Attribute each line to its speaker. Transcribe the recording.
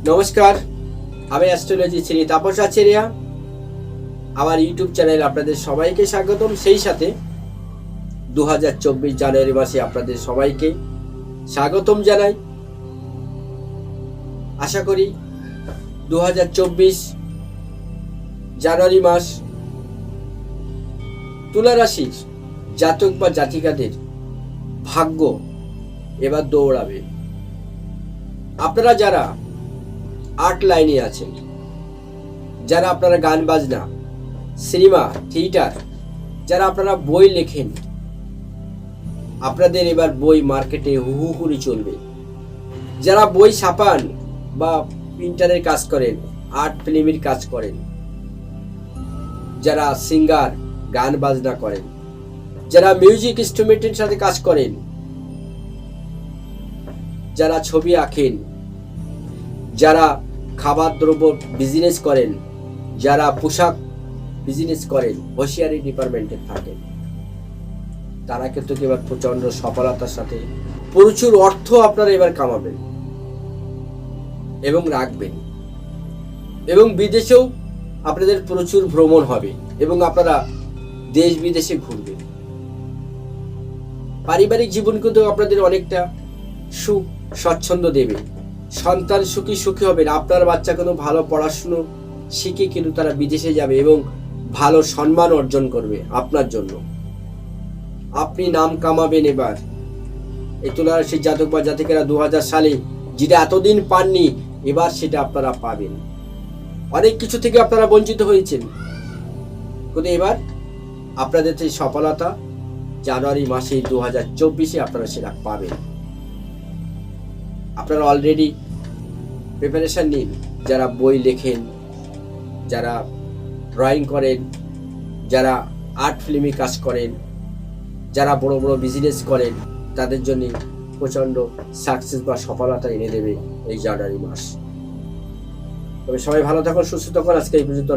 Speaker 1: নমস্কার, আমি অ্যাস্ট্রোলজি শ্রী তাপস আচার্য। আমার ইউটিউব চ্যানেল আপনাদের সবাইকে স্বাগতম। সেই সাথে 2024 জানুয়ারি মাসে আপনাদের সবাইকে স্বাগতম জানাই। আশা করি 2024 জানুয়ারি মাস তুলা রাশির জাতক বা জাতিকাদের ভাগ্য এবার দৌড়াবে। আপনারা যারা আর্ট লাইনে আছেন, যারা আপনারা গান বাজনা, সিনেমা, থিয়েটার, যারা আপনারা বই লেখেন, আপনাদের এবার বই মার্কেটে হু হু করে চলবে। যারা বই ছাপান বা প্রিন্টারের কাজ করেন, আর্ট ফিল্মের কাজ করেন, যারা সিঙ্গার, গান বাজনা করেন, যারা মিউজিক ইনস্ট্রুমেন্টের সাথে কাজ করেন, যারা ছবি আঁকেন, যারা খাবার দ্রব্য বিজনেস করেন, যারা পোশাক বিজনেস করেন, হোশিয়ারি ডিপার্টমেন্টে থাকেন, তারা কিন্তু এবার প্রচন্ড সফলতার সাথে প্রচুর অর্থ আপনারা এবার কামাবেন এবং রাখবেন, এবং বিদেশেও আপনাদের প্রচুর ভ্রমণ হবে এবং আপনারা দেশ বিদেশে ঘুরবেন। পারিবারিক জীবন কিন্তু আপনাদের অনেকটা সুখ স্বচ্ছন্দ দেবে। সন্তান সুখী হবেন। আপনার বাচ্চা কোনো ভালো পড়াশুনো শিখে কিন্তু তারা বিদেশে যাবে এবং ভালো সম্মান অর্জন করবে আপনার জন্য। আপনি নাম কামাবেন এবার। এই তুলা রাশির জাতক বা জাতিকারা 2000 সালে যেটা এতদিন পাননি, এবার সেটা আপনারা পাবেন। অনেক কিছু থেকে আপনারা বঞ্চিত হয়েছেন, কিন্তু এবার আপনাদের সেই সফলতা জানুয়ারি মাসে 2024 আপনারা সেটা পাবেন। আপনারা অলরেডি প্রিপারেশন নিন। যারা বই লেখেন, যারা ড্রয়িং করেন, যারা আর্ট ফিল্মে কাজ করেন, যারা বড় বড় বিজনেস করেন, তাদের জন্য প্রচণ্ড সাকসেস বা সফলতা এনে দেবে এই জানুয়ারি মাস। তবে সবাই ভালো থাকুন, সুস্থ থাকুন। আজকে এই পর্যন্ত।